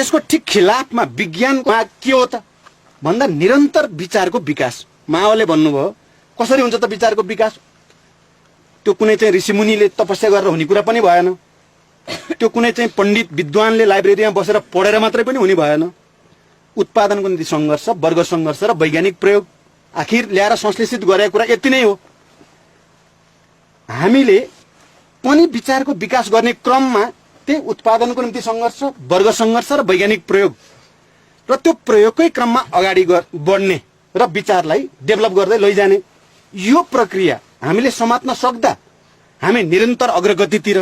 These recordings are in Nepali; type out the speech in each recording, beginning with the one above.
त्यसको ठिक खिलाफमा विज्ञानमा के हो त भन्दा निरन्तर विचारको विकास। माओले भन्नुभयो कसरी हुन्छ त विचारको विकास? त्यो कुनै चाहिँ ऋषिमुनिले तपस्या गरेर हुने कुरा पनि भएन, त्यो कुनै चाहिँ पण्डित विद्वानले लाइब्रेरीमा बसेर पढेर मात्रै पनि हुने भएन। उत्पादनको निम्ति सङ्घर्ष, वर्ग सङ्घर्ष र वैज्ञानिक प्रयोग आखिर ल्याएर संश्लेषित गरेको कुरा यति नै हो। हामीले पनि विचारको विकास गर्ने क्रममा त्यही उत्पादनको निम्ति सङ्घर्ष, वर्ग सङ्घर्ष र वैज्ञानिक प्रयोग र त्यो प्रयोगकै क्रममा अगाडि बढ्ने र विचारलाई डेभलप गर्दै लैजाने यो प्रक्रिया हामीले समात्न सक्दा हामी निरन्तर अग्रगतितिर,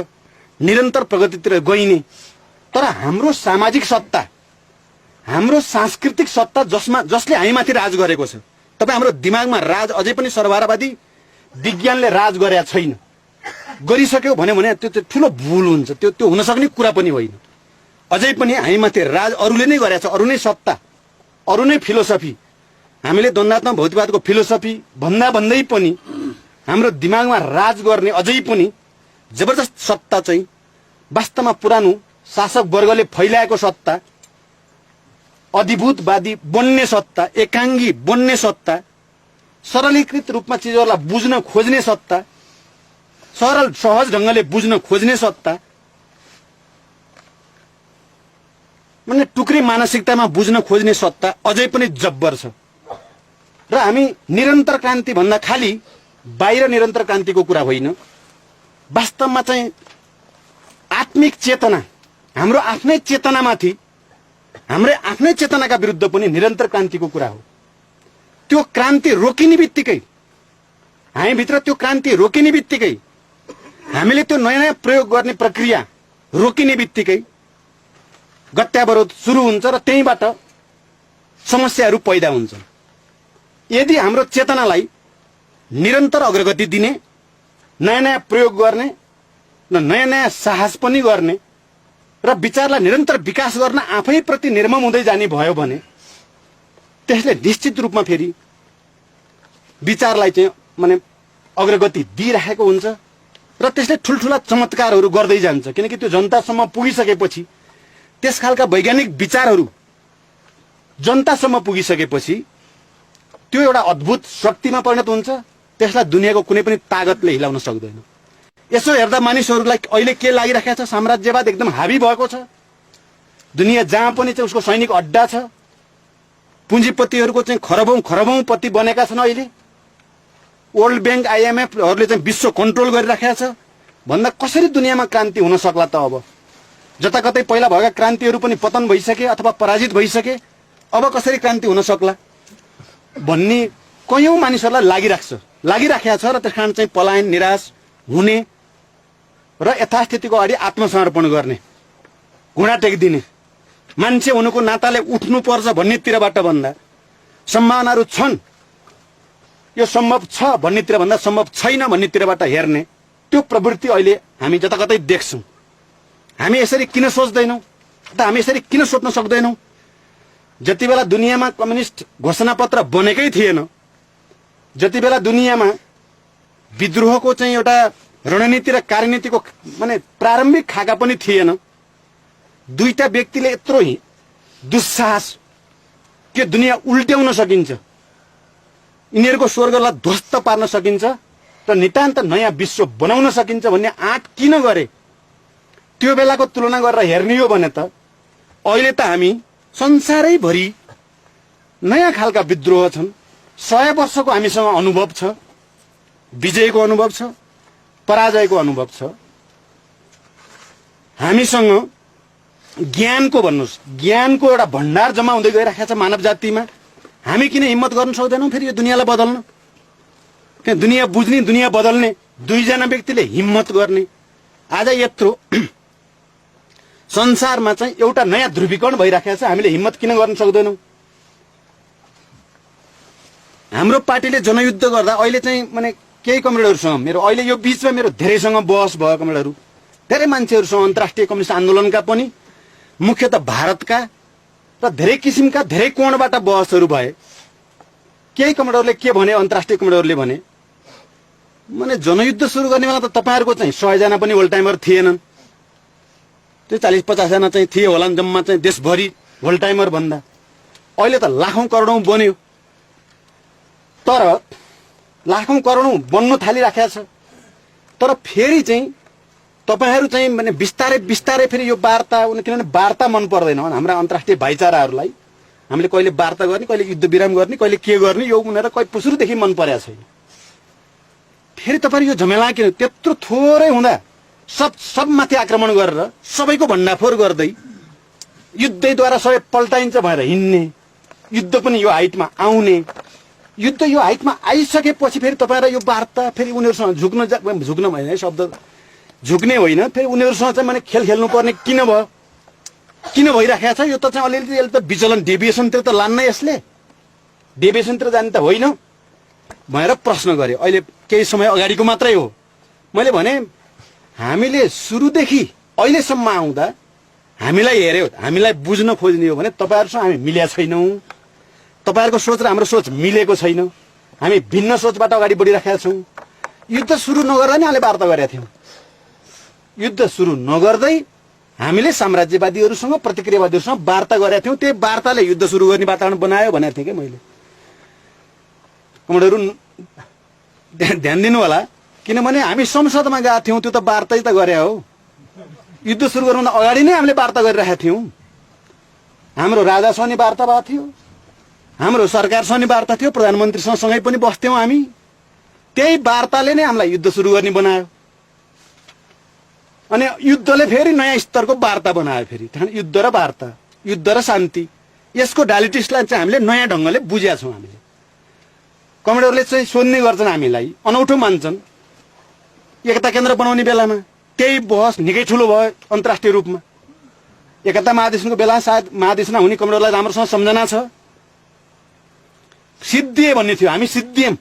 निरन्तर प्रगतितिर गइने। तर हाम्रो सामाजिक सत्ता, हाम्रो सांस्कृतिक सत्ता जसले हामीमाथि राज गरेको छ, तपाईँ हाम्रो दिमागमा राज अझै पनि सर्वहारावादी विज्ञानले राज गरेका छैन। गरिसक्यो भने त्यो ठुलो भुल हुन्छ, त्यो हुन सक्ने कुरा पनि होइन। अझै पनि हामीमाथि राज अरूले नै गरेछ, अरू नै सत्ता, अरू नै फिलोसफी। हामीले द्वन्द्वात्मक भौतिकवादको फिलोसफी भन्दै पनि हाम्रो दिमागमा राज गर्ने अझै पनि जबरजस्त सत्ता चाहिँ वास्तवमा पुरानो शासक वर्गले फैलाएको सत्ता, अधिभूतवादी बन्ने सत्ता, एकाङ्गी बन्ने सत्ता, सरलीकृत रूपमा चिजहरूलाई बुझ्न खोज्ने सत्ता, सरल सहज ढङ्गले बुझ्न खोज्ने सत्ता, माने टुक्री मानसिकतामा बुझ्न खोज्ने सत्ता अझै पनि जब्बर छ। र हामी निरन्तर क्रान्ति भन्दा खाली बाहिर निरन्तर क्रान्तिको कुरा होइन, वास्तवमा चाहिँ आत्मिक चेतना, हाम्रो आफ्नै चेतनामाथि, हाम्रै आफ्नै चेतनाका विरुद्ध पनि निरन्तर क्रान्तिको कुरा हो। त्यो क्रान्ति रोकिने बित्तिकै, हामीभित्र त्यो क्रान्ति रोकिने बित्तिकै, हामीले त्यो नयाँ नयाँ प्रयोग गर्ने प्रक्रिया रोकिने बित्तिकै गत्यावरोध सुरु हुन्छ र त्यहीँबाट समस्याहरू पैदा हुन्छन्। यदि हाम्रो चेतनालाई निरन्तर अग्रगति दिने, नयाँ नयाँ प्रयोग गर्ने र नयाँ नयाँ साहस पनि गर्ने र विचारलाई निरन्तर विकास गर्न आफैप्रति निर्मम हुँदै जाने भयो भने त्यसले निश्चित रूपमा फेरि विचारलाई चाहिँ माने अग्रगति दिइरहेको हुन्छ र त्यसले ठुल्ठुला चमत्कारहरू गर्दै जान्छ। किनकि त्यो जनतासम्म पुगिसकेपछि, त्यस खालका वैज्ञानिक विचारहरू जनतासम्म पुगिसकेपछि त्यो एउटा अद्भुत शक्तिमा परिणत हुन्छ। त्यसलाई दुनियाँको कुनै पनि तागतले हिलाउन सक्दैन। यसो हेर्दा मानिसहरूलाई अहिले के लागिरहेको छ? साम्राज्यवाद एकदम हावी भएको छ। दुनियाँ जहाँ पनि चाहिँ उसको सैनिक अड्डा छ। पुँजीपतिहरूको चाहिँ खरबौँ पति बनेका छन्। अहिले वर्ल्ड ब्याङ्क, IMFहरूले चाहिँ विश्व कन्ट्रोल गरिराखेको छ भन्दा कसरी दुनियाँमा क्रान्ति हुन सक्ला त? अब जताकतै पहिला भएका क्रान्तिहरू पनि पतन भइसके अथवा पराजित भइसके, अब कसरी क्रान्ति हुन सक्ला भन्ने कयौं मानिसहरूलाई लागिराखेको छ। र त्यस कारण चाहिँ पलायन, निराश हुने र यथास्थितिको अगाडि आत्मसमर्पण गर्ने, घुँडा टेकिदिने, मान्छे हुनुको नाताले उठ्नुपर्छ भन्नेतिरबाट भन्दा सम्भावनाहरू छन्, यो सम्भव छ भन्नेतिर भन्दा सम्भव छैन भन्नेतिरबाट हेर्ने त्यो प्रवृत्ति अहिले हामी जताकतै देख्छौँ। हामी यसरी किन सोच्दैनौँ त? हामी यसरी किन सोच्न सक्दैनौँ? जति बेला दुनियाँमा कम्युनिस्ट घोषणापत्र बनेकै थिएन, जति बेला दुनियाँमा विद्रोहको चाहिँ एउटा रणनीति र कार्यनीतिको माने प्रारम्भिक खाका पनि थिएन, दुईटा व्यक्तिले यत्रो दुस्साहस के दुनियाँ उल्ट्याउन सकिन्छ, यिनीहरूको स्वर्गलाई ध्वस्त पार्न सकिन्छ र नितान्त नयाँ विश्व बनाउन सकिन्छ भन्ने आँट किन गरे? त्यो बेलाको तुलना गरेर हेर्ने हो भने त अहिले त हामी संसारैभरि नयाँ खालका विद्रोह छन्। 100 वर्षको हामीसँग अनुभव छ, विजयको अनुभव छ, पराजयको अनुभव छ। हामीसँग ज्ञानको, भन्नुहोस्, ज्ञानको एउटा भण्डार जम्मा हुँदै गइरहेको छ मानव जातिमा। हामी किन हिम्मत गर्न सक्दैनौँ फेरि यो दुनियाँलाई बदल्न? किन दुनियाँ बुझ्ने, दुनियाँ बदल्ने दुईजना व्यक्तिले हिम्मत गर्ने? आज यत्रो संसारमा चाहिँ एउटा नयाँ ध्रुवीकरण भइराखेको छ, हामीले हिम्मत किन गर्न सक्दैनौँ? हाम्रो पार्टीले जनयुद्ध गर्दा अहिले चाहिँ माने केही कमरेडहरूसँग मेरो अहिले यो बीचमा मेरो धेरैसँग बहस भयो। कमरेडहरू, धेरै मान्छेहरूसँग अन्तर्राष्ट्रिय कम्युनिस्ट आन्दोलनका पनि, मुख्यतः भारतका र धेरै किसिमका धेरै कोणबाट बहसहरू भए। केही कमरेडहरूले के भने, अन्तर्राष्ट्रिय कमरेडहरूले भने माने जनयुद्ध सुरु गर्ने बेला त तपाईँहरूको चाहिँ 100 जना पनि ओल्ड टाइमर थिएनन्। त्यो 40-50 जना चाहिँ थिए होला जम्मा चाहिँ देशभरि होल टाइमर भन्दा। अहिले त लाखौं करोडौं बन्यो, तर लाखौं करोडौं बन्नु थालिराखेको छ। तर फेरि चाहिँ तपाईहरु चाहिँ माने बिस्तारै बिस्तारै फेरि यो वार्ता, किनभने वार्ता मन पर्दैन हाम्रा अन्तर्राष्ट्रिय भाइचाराहरूलाई। हामीले कहिले वार्ता गर्ने, कहिले युद्ध विराम गर्ने, कहिले के गर्ने, यो उनीहरुलाई कहिले सुरुदेखि मन परेको छैन। फेरि तपाईहरु यो झमेला किन? त्यत्रो थोरै हुँदा सब माथि आक्रमण गरेर सबैको भण्डाफोर गर्दै युद्धद्वारा सबै पल्टाइन्छ भनेर हिँड्ने, युद्ध पनि यो हाइटमा आउने, युद्ध यो हाइटमा आइसकेपछि फेरि तपाईहरुलाई यो वार्ता फेरि उनीहरुसँग झुक्न भएन है शब्द, झुक्ने होइन, फेरि उनीहरुसँग चाहिँ माने खेल खेल्नु पर्ने किन भयो, किन भइराखेको छ? यो त चाहिँ अलिअलि यसले त विचलन डेभिएसनतिर त लान्न, यसले डेभिएसनतिर जाने त होइन भनेर प्रश्न गरे। अहिले केही समय अगाडिको मात्रै हो। मैले भने हामीले सुरुदेखि अहिलेसम्म आउँदा हामीलाई हेर्यो, हामीलाई बुझ्न खोज्ने हो भने तपाईहरुसँग हामी मिलेका छैनौं। तपाईहरुको सोच र हाम्रो सोच मिलेको छैन। हामी भिन्न सोचबाट अगाडि बढिराखेका छौं। युद्ध सुरु नगर्दा नि हामीले वार्ता गरेका थियौं। युद्ध सुरु नगर्दै हामीले साम्राज्यवादीहरुसँग, प्रतिक्रियावादीहरुसँग वार्ता गरेका थियौं। त्यही वार्ताले युद्ध सुरु गर्ने वातावरण बनायो भनेको थिएँ के मैले। कमरेडहरु ध्यान दिनु होला, किनभने हामी संसदमा गएका थियौं, त्यो त वार्तै त गरे हो। युद्ध सुरु गर्नुभन्दा अगाडि नै हामीले वार्ता गरिरहेका थियौं। हाम्रो राजासँग नि वार्ता भएको थियो, हाम्रो सरकारसँग नि वार्ता थियो, प्रधानमन्त्रीसँग सँगै पनि बस्थ्यौं हामी। त्यही वार्ताले नै हामीलाई युद्ध सुरु गर्ने बनायो। अनि युद्धले फेरि नयाँ स्तरको वार्ता बनायो। फेरि युद्ध र वार्ता, युद्ध र शान्ति, यसको डायलिटिक्सलाई चाहिँ हामीले नयाँ ढंगले बुझेका छौं। हामीले कमरेडहरुले चाहिँ सोध्ने गर्छन्, हामीलाई अनौठो मान्छन्। एकता केन्द्र बनाउने बेलामा त्यही बहस निकै ठुलो भयो अन्तर्राष्ट्रिय रूपमा। एकता महाधिवेशनको बेला सायद महाधिवेशन हुने कमरेडलाई राम्रोसँग सम्झना छ। सिद्धिए भन्ने थियो, हामी सिद्धियौं,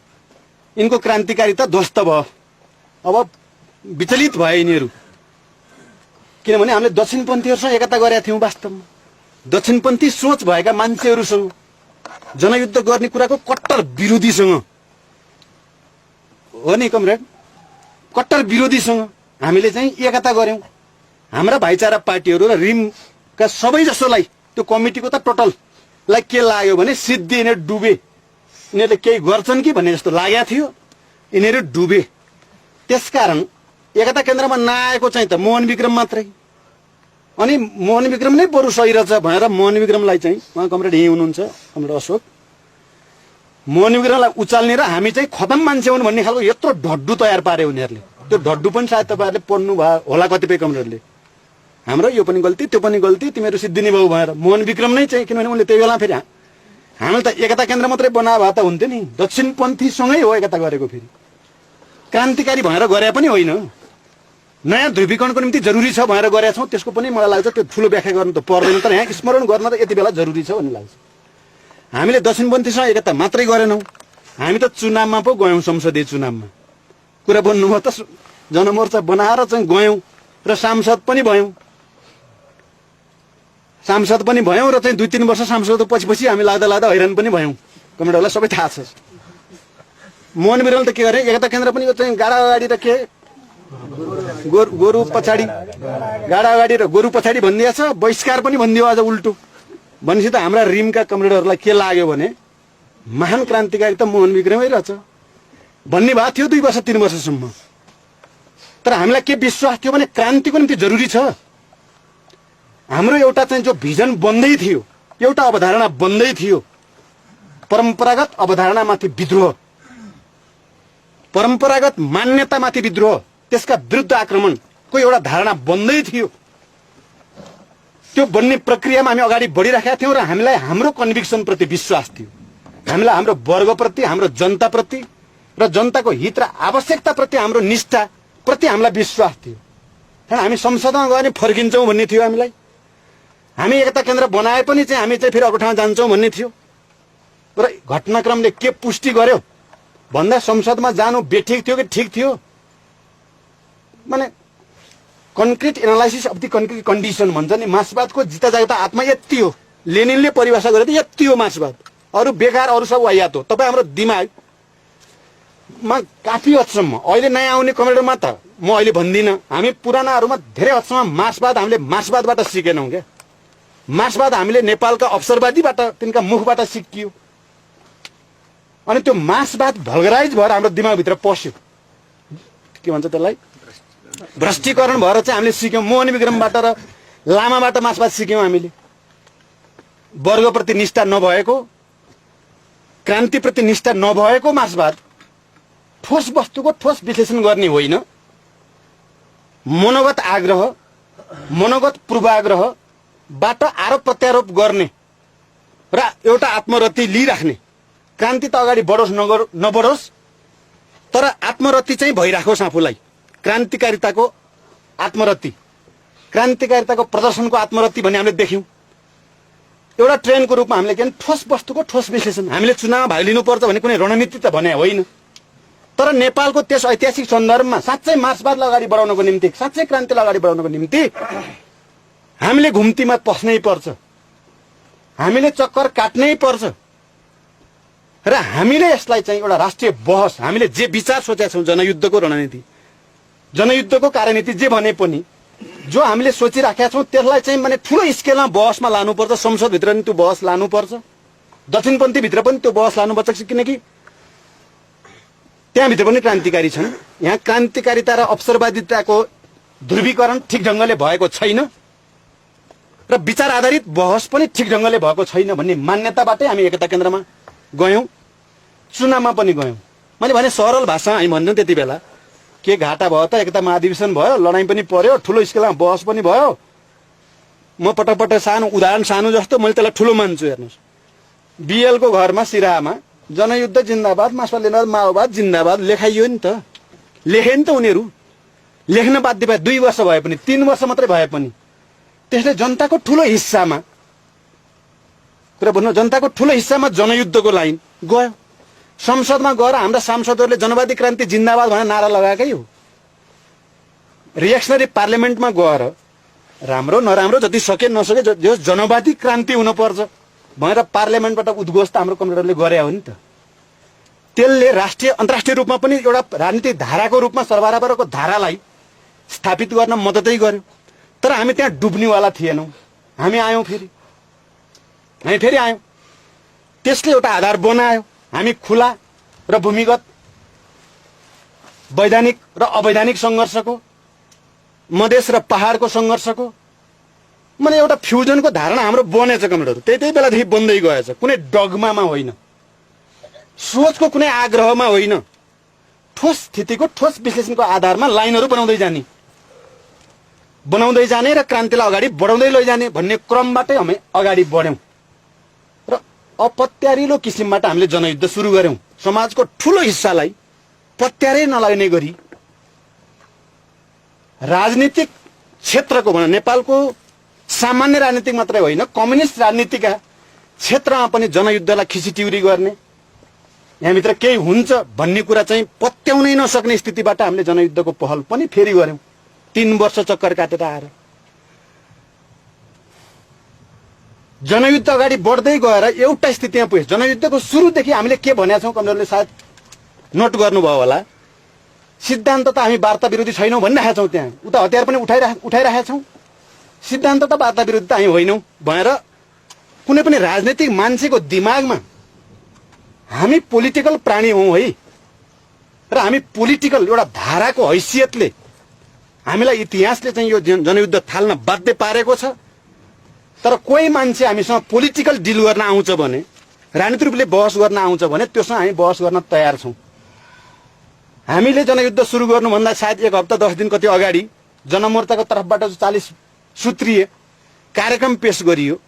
यिनको क्रान्तिकारिता ध्वस्त भयो। अब विचलित भए यिनीहरू, किनभने हामीले दक्षिणपन्थीहरुसँग एकता गरेका थियौं। वास्तवमा दक्षिणपन्थी सोच भएका मान्छेहरुसँग, जनयुद्ध गर्ने कुराको कट्टर विरोधीसँग हो नि कमरेड, कट्टर विरोधीसँग हामीले चाहिँ एकता गर्यौं। हाम्रा भाइचारा पार्टीहरु र रिमका सबै जसोलाई त्यो कमिटीको त टोटललाई के लाग्यो भने सिद्धि यिनीहरु डुबे, यिनीहरुले केही गर्छन् कि भन्ने जस्तो लागेको थियो। यिनीहरु डुबे। त्यसकारण एकता केन्द्रमा नआएको चाहिँ त मोहन विक्रम मात्रै। अनि मोहन विक्रम नै बरु सही रहेछ भनेर मोहन विक्रमलाई चाहिँ, उहाँ कमरेड यही हुनुहुन्छ, कमरेड अशोक, मोहन विक्रमलाई उचाल्ने र हामी चाहिँ खतम मान्छे हुन् भन्ने खालको यत्रो ढड्डु तयार पारे उनीहरूले। त्यो ढड्डु पनि सायद तपाईहरुले पढ्नु भयो होला कतिपय कमरेडले, हाम्रो यो पनि गल्ती त्यो पनि गल्ती, तिमीहरू सिद्धिने भयो भनेर। मोहन विक्रम नै चाहिँ, किनभने उनले त्यही बेला फेरि हामीले त एकता केन्द्र मात्रै बनाए भए त हुन्थ्यो नि। दक्षिणपन्थीसँगै हो एकता गरेको, फेरि क्रान्तिकारी भनेर गरे पनि होइन, नयाँ ध्रुवीकरणको निम्ति जरुरी छ भनेर गरेका छौं। त्यसको पनि मलाई लाग्छ त्यो ठुलो व्याख्या गर्नु त पर्दैन, तर यहाँ स्मरण गर्न त यति बेला जरुरी छ भन्ने लाग्छ। हामीले दक्षिणपन्थीसँग एकता मात्रै गरेनौं, हामी त चुनावमा पो गयौं। संसदीय चुनावमा कुरा भन्नुभयो त, जनमोर्चा बनाएर चाहिँ गयौं र सांसद पनि भयौं। सांसद पनि भयौं र चाहिँ 2-3 वर्ष सांसद पछि हामी लाग्दा लाग्दा हैरान पनि भयौं। कमरेडहरूलाई सबै थाहा छ। मोहन विक्रमले त के गरे, एकता केन्द्र पनि चाहिँ गाडा अगाडि र के गोरु पछाडि, गाडा अगाडि र गोरु पछाडि भनिदिएको छ। बहिष्कार पनि भनिदियो आज उल्टो। भनेपछि त हाम्रा रिमका कमरेडहरूलाई के लाग्यो भने महान क्रान्तिकारी त मोहन विक्रमै रहेछ भन्ने भएको थियो 2 वर्ष 3 वर्षसम्म। तर हामीलाई के विश्वास थियो भने क्रान्तिको निम्ति जरुरी छ। हाम्रो एउटा चाहिँ जो भिजन बन्दै थियो, एउटा अवधारणा बन्दै थियो, परम्परागत अवधारणामाथि विद्रोह, परम्परागत मान्यतामाथि विद्रोह, त्यसका विरुद्ध आक्रमणको एउटा धारणा बन्दै थियो। त्यो बन्ने प्रक्रियामा हामी अगाडि बढिराखेका थियौं र हामीलाई हाम्रो कन्भिक्सन प्रति विश्वास थियो। हामीलाई हाम्रो वर्गप्रति, हाम्रो जनताप्रति र जनताको हित र आवश्यकता प्रति हाम्रो निष्ठा प्रति हामीलाई विश्वास थियो। कारण हामी संसदमा गए नि फर्किन्छौं भन्ने थियो हामीलाई। हामी एकता केन्द्र बनाए पनि चाहिँ हामी चाहिँ फेरि अर्को ठाउँ जान्छौं भन्ने थियो। र घटनाक्रमले के पुष्टि गर्यो भन्दा संसदमा जानु बेठिक थियो कि ठिक थियो, माने concrete analysis of the concrete condition भन्छ नि। मार्क्सवादको जिता जागता आत्मा यति हो, लेनिनले परिभाषा गरे त यति हो मार्क्सवाद। अरु बेकार, अरु सब वाहियात हो। तपाई हाम्रो दिमागमा काफी हदसम्म अहिले नयाँ आउने कमरेडमा त म अहिले भन्दिनँ, हामी पुरानाहरूमा धेरै हदसम्म मार्क्सवाद हामीले मार्क्सवादबाट सिकेनौँ क्या। मार्क्सवाद हामीले नेपालका अवसरवादीबाट तिनका मुखबाट सिकियो अनि त्यो मार्क्सवाद भल्गराइज भएर हाम्रो दिमागभित्र पस्यो। के भन्छ त्यसलाई, भ्रष्टीकरण भएर चाहिँ हामीले सिक्यौँ। मोहन विक्रमबाट र लामाबाट मार्क्सवाद सिक्यौँ हामीले। वर्गप्रति निष्ठा नभएको, क्रान्तिप्रति निष्ठा नभएको मार्क्सवाद ठोस वस्तुको ठोस विश्लेषण गर्ने होइन, मनोगत आग्रह, मनोगत पूर्वाग्रहबाट आरोप प्रत्यारोप गर्ने र एउटा आत्मरति लिइराख्ने। क्रान्ति त अगाडि बढोस् नबढोस्, तर आत्मरति चाहिँ भइराखोस् आफूलाई। क्रान्तिकारिताको आत्मरति, क्रान्तिकारिताको प्रदर्शनको आत्मरति भन्ने हामीले देख्यौँ। एउटा ट्रेनको रूपमा हामीले के ठोस वस्तुको ठोस विश्लेषण। हामीले चुनाव भाग लिनुपर्छ भन्ने कुनै रणनीति त भने होइन, तर नेपालको त्यस ऐतिहासिक सन्दर्भमा साँच्चै मार्क्सवादलाई अगाडि बढाउनको निम्ति, साँच्चै क्रान्तिलाई अगाडि बढाउनको निम्ति हामीले घुम्तीमा पस्नै पर्छ, हामीले चक्कर काट्नै पर्छ र हामीले यसलाई चाहिँ एउटा राष्ट्रिय बहस, हामीले जे विचार सोचेका छौँ, जनयुद्धको रणनीति, जनयुद्धको कार्यनीति जे भने पनि जो हामीले सोचिराखेका छौँ त्यसलाई चाहिँ माने ठुलो स्केलमा बहसमा लानुपर्छ। संसदभित्र पनि त्यो बहस लानुपर्छ, दक्षिणपन्थीभित्र पनि त्यो बहस लानुपर्छ, किनकि त्यहाँभित्र पनि क्रान्तिकारी छन्। यहाँ क्रान्तिकारिता र अवसरवादिताको ध्रुवीकरण ठिक ढङ्गले भएको छैन र विचार आधारित बहस पनि ठिक ढङ्गले भएको छैन भन्ने मान्यताबाटै हामी एकता केन्द्रमा गयौँ, चुनावमा पनि गयौँ। मैले भने सरल भाषा हामी भन्यौँ त्यति बेला, के घाटा भयो त, एकता महाधिवेशन भयो, लडाइँ पनि पर्यो, ठुलो स्केलमा बहस पनि भयो। म पटक सानो उदाहरण, सानो जस्तो मैले त्यसलाई ठुलो मान्छु। हेर्नुहोस्, बिएलको घरमा सिराहामा जनयुद्ध जिन्दाबाद, मार्क्सवाद माओवाद जिन्दाबाद लेखाइयो नि त, लेखे नि त उनीहरू, लेख्न बाध्य भए। 2 वर्ष भए पनि, 3 वर्ष मात्रै भए पनि त्यसले जनताको ठुलो हिस्सामा, कुरा भन्नु, जनताको ठुलो हिस्सामा जनयुद्धको लाइन गयो। संसदमा गएर हाम्रा सांसदहरूले जनवादी क्रान्ति जिन्दाबाद भनेर नारा लगाएकै हो। रिएक्सनरी पार्लियामेन्टमा गएर राम्रो नराम्रो जति सके नसके जो जनवादी क्रान्ति हुनुपर्छ भनेर पार्लियामेन्टबाट उद्घोष त हाम्रो कम्रेडरले गरे हो नि त। त्यसले राष्ट्रिय अन्तर्राष्ट्रिय रूपमा पनि एउटा राजनीतिक धाराको रूपमा सर्वहाराको धारालाई स्थापित गर्न मद्दतै गर्यो। तर हामी त्यहाँ डुब्नेवाला थिएनौँ, हामी आयौँ, फेरि आयौँ। त्यसले एउटा आधार बनायो। हामी खुला र भूमिगत, वैधानिक र अवैधानिक सङ्घर्षको, मधेस र पहाडको सङ्घर्षको माने एउटा फ्युजनको धारणा हाम्रो बनेछ कमरेडहरू। त्यही बेलादेखि बन्दै गएछ। कुनै डगमामा होइन, सोचको कुनै आग्रहमा होइन, ठोस स्थितिको ठोस विश्लेषणको आधारमा लाइनहरू बनाउँदै जाने र क्रान्तिलाई अगाडि बढाउँदै लैजाने भन्ने क्रमबाटै हामी अगाडि बढ्यौँ र अपत्यारिलो किसिमबाट हामीले जनयुद्ध सुरु गर्यौँ। समाजको ठुलो हिस्सालाई पत्यारै नलाग्ने गरी राजनीतिक क्षेत्रको भनौँ, नेपालको सामान्य राजनीतिक मात्रै होइन, कम्युनिस्ट राजनीतिका क्षेत्रमा पनि जनयुद्धलाई खिचिटिउरी गर्ने, यहाँभित्र केही हुन्छ भन्ने कुरा चाहिँ पत्याउनै नसक्ने स्थितिबाट हामीले जनयुद्धको पहल पनि फेरि गर्यौँ। 3 वर्ष चक्कर काटेर आएर जनयुद्ध अगाडि बढ्दै गएर एउटा स्थितिमा पुग्यो। जनयुद्धको सुरुदेखि हामीले के भनेका छौँ, कमरेडले सायद नोट गर्नुभयो होला, सिद्धान्त त हामी वार्ता विरोधी छैनौँ भनिरहेका छौँ। त्यहाँ उता हतियार पनि उठाइरहेका छौँ। सिद्धान्त त वार्ता विरोधी त हामी होइनौँ भनेर कुनै पनि राजनैतिक मान्छेको दिमागमा हामी पोलिटिकल प्राणी हौँ है, र हामी पोलिटिकल एउटा धाराको हैसियतले हामीलाई इतिहासले चाहिँ यो जनयुद्ध थाल्न बाध्य पारेको छ। तर कोही मान्छे हामीसँग पोलिटिकल डिल गर्न आउँछ भने, राजनीतिक रूपले बहस गर्न आउँछ भने त्योसँग हामी बहस गर्न तयार छौँ। हामीले जनयुद्ध सुरु गर्नुभन्दा सायद 1 हप्ता 10 दिन कति अगाडि जनमोर्चाको तर्फबाट 40 सूत्रीय कार्यक्रम पेश गरियो।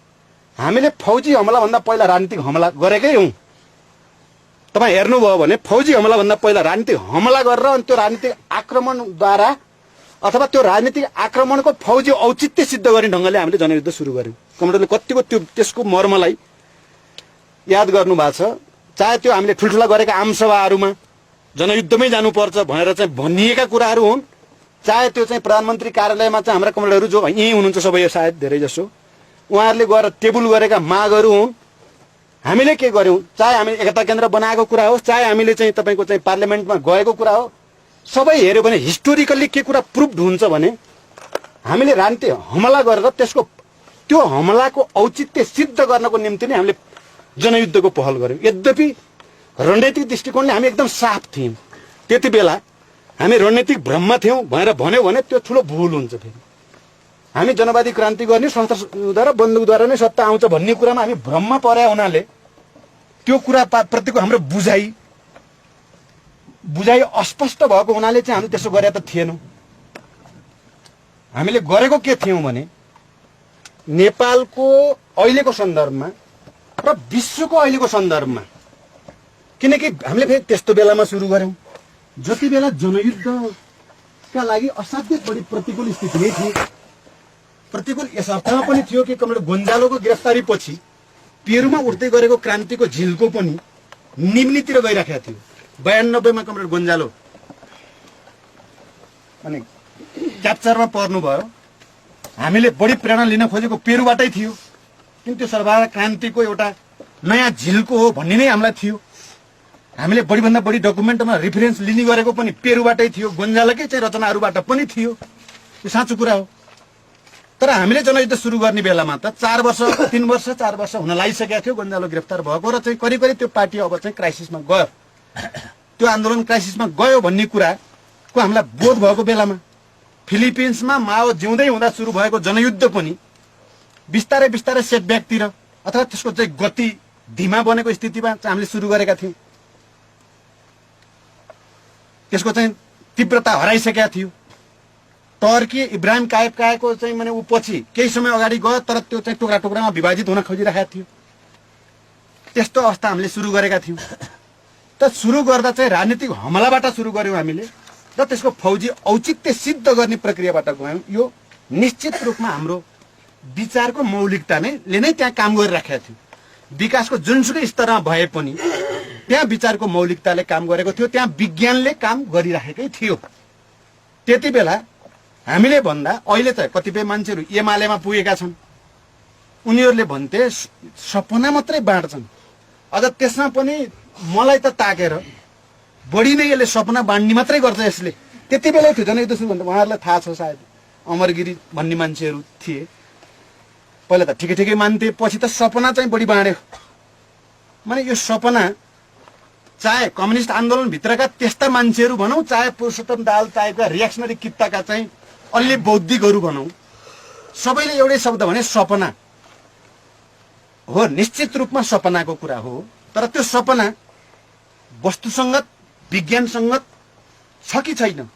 हामीले फौजी हमलाभन्दा पहिला राजनीतिक हमला गरेकै हौँ। तपाईँ हेर्नुभयो भने फौजी हमलाभन्दा पहिला राजनीतिक हमला गरेर अनि त्यो राजनीतिक आक्रमणद्वारा अथवा त्यो राजनीतिक आक्रमणको फौजी औचित्य सिद्ध गर्ने ढङ्गले हामीले जनयुद्ध सुरु गर्यौँ। कमरेडले कतिको त्यसको मर्मलाई याद गर्नु भएको छ। चाहे त्यो हामीले ठुल्ठुला गरेका आमसभाहरूमा जनयुद्धमै जानुपर्छ भनेर चाहिँ भनिएका कुराहरू हुन्, चाहे त्यो चाहिँ प्रधानमन्त्री कार्यालयमा चाहिँ हाम्रा कमरेडहरू जो यहीँ हुनुहुन्छ सबै सायद धेरै जसो उहाँहरूले गएर टेबल गरेका मागहरू हुन्। हामीले के गर्यौँ, चाहे हामी एकता केन्द्र बनाएको कुरा होस्, चाहे हामीले चाहिँ तपाईँको चाहिँ पार्लियामेन्टमा गएको कुरा हो, सबै हेऱ्यो भने हिस्टोरिकल्ली के कुरा प्रुभड हुन्छ भने हामीले राजनीति हमला गरेर त्यसको त्यो हमलाको औचित्य सिद्ध गर्नको निम्ति नै हामीले जनयुद्धको पहल गर्यौं। यद्यपि रणनीतिक दृष्टिकोणले हामी एकदम साफ थियौं। त्यति बेला हामी रणनीतिक भ्रममा थियौं भनेर भन्यो भने त्यो ठूलो भूल हुन्छ। फेरि हामी जनवादी क्रान्ति गर्ने संस्थाद्वारा बन्दुकद्वारा नै सत्ता आउँछ भन्ने कुरामा हामी भ्रममा पर्या हुनाले त्यो कुरा प्रतिको हाम्रो बुझाइ अस्पष्ट भएको हुनाले चाहिँ हामीले त्यसो गरे त थिएनौं। हामीले गरेको के थियौं भने नेपालको अहिलेको सन्दर्भमा र विश्वको अहिलेको सन्दर्भमा, किनकि हामीले फेरि त्यस्तो बेलामा सुरु गर्यौं जति बेला जनयुद्धका लागि असाध्यै बढी प्रतिकूल स्थिति नै थियो। प्रतिकूल यस अर्थमा पनि थियो कि कमरेड गोन्जालोको गिरफ्तारी पछि पेरुमा उठ्दै गरेको क्रान्तिको झिल्को पनि निम्नतिर गइराखेको थियो। 92 मा कमरेड गोन्जालो अनि क्याप्चरमा पर्नुभयो। हामीले बढी प्रेरणा लिन खोजेको पेरुबाटै थियो, किन त्यो सर्वहारा क्रान्तिको एउटा नयाँ झिल्को हो भन्ने नै हामीलाई थियो। हामीले बढीभन्दा बढी डकुमेन्टमा रेफरेन्स लिने गरेको पनि पेरुबाटै थियो, गोन्जालोकै चाहिँ रचनाहरूबाट पनि थियो। यो साँचो कुरा हो। तर हामीले जनयुद्ध सुरु गर्ने बेलामा त 4 वर्ष 3 वर्ष 4 वर्ष हुन लागिसकेको थियो गोन्जालो गिरफ्तार भएको र चाहिँ करिब करिब त्यो पार्टी अब चाहिँ क्राइसिसमा गयो, त्यो आन्दोलन क्राइसिसमा गयो भन्ने कुराको हामीलाई बोध भएको बेलामा फिलिपिन्समा माओ जिउँदै हुँदा सुरु भएको जनयुद्ध पनि बिस्तारै बिस्तारै सेटब्याकतिर अथवा त्यसको चाहिँ गति धीमा बनेको स्थितिमा चाहिँ हामीले सुरु गरेका थियौं। त्यसको चाहिँ तीव्रता हराइसकेका थियो। टर्की इब्राहिम कायफको चाहिँ माने ऊ पछि केही समय अगाडि गयो, तर त्यो चाहिँ टुक्रा टुक्रामा विभाजित हुन खोजिरहेको थियो। त्यस्तो अवस्था हामीले सुरु गरेका थियौं। त सुरु गर्दा चाहिँ राजनीतिक हमलाबाट सुरु गर्यौं हामीले र त्यसको फौजी औचित्य सिद्ध गर्ने प्रक्रियाबाट गयौं। यो निश्चित रूपमा हाम्रो विचारको मौलिकता नै त्यहाँ काम गरिराखेको थियो। विकासको जुनसुकै स्तरमा भए पनि त्यहाँ विचारको मौलिकताले काम गरेको थियो, त्यहाँ विज्ञानले काम गरिराखेकै थियो। त्यति बेला हामीले भन्दा अहिले चाहिँ कतिपय मान्छेहरू एमालेमा पुगेका छन्, उनीहरूले भन्थे सपना मात्रै बाँड्छन्। अझ त्यसमा पनि मलाई त ताकेर बढी नै यसले सपना बाँड्ने मात्रै गर्छ यसले। त्यति बेलै थियो जनयुद्ध सुरु भन्दा उहाँहरूलाई थाहा छ सायद, अमरगिरी भन्ने मान्छेहरू थिए। पहिला त ठिकै ठिकै मान्थे, पछि त सपना चाहिँ बढी बाँड्यो। माने यो सपना चाहे कम्युनिस्ट आन्दोलनभित्रका त्यस्ता मान्छेहरू भनौँ, चाहे पुरुषोत्तम दाहाल टाइपका रियाक्सनरी कित्ताका चाहिँ अलि बौद्धिकहरू भनौँ, सबैले एउटै शब्द भने सपना हो। निश्चित रूपमा सपनाको कुरा हो, तर त्यो सपना वस्तुसङ्गत विज्ञानसङ्गत छ कि छैन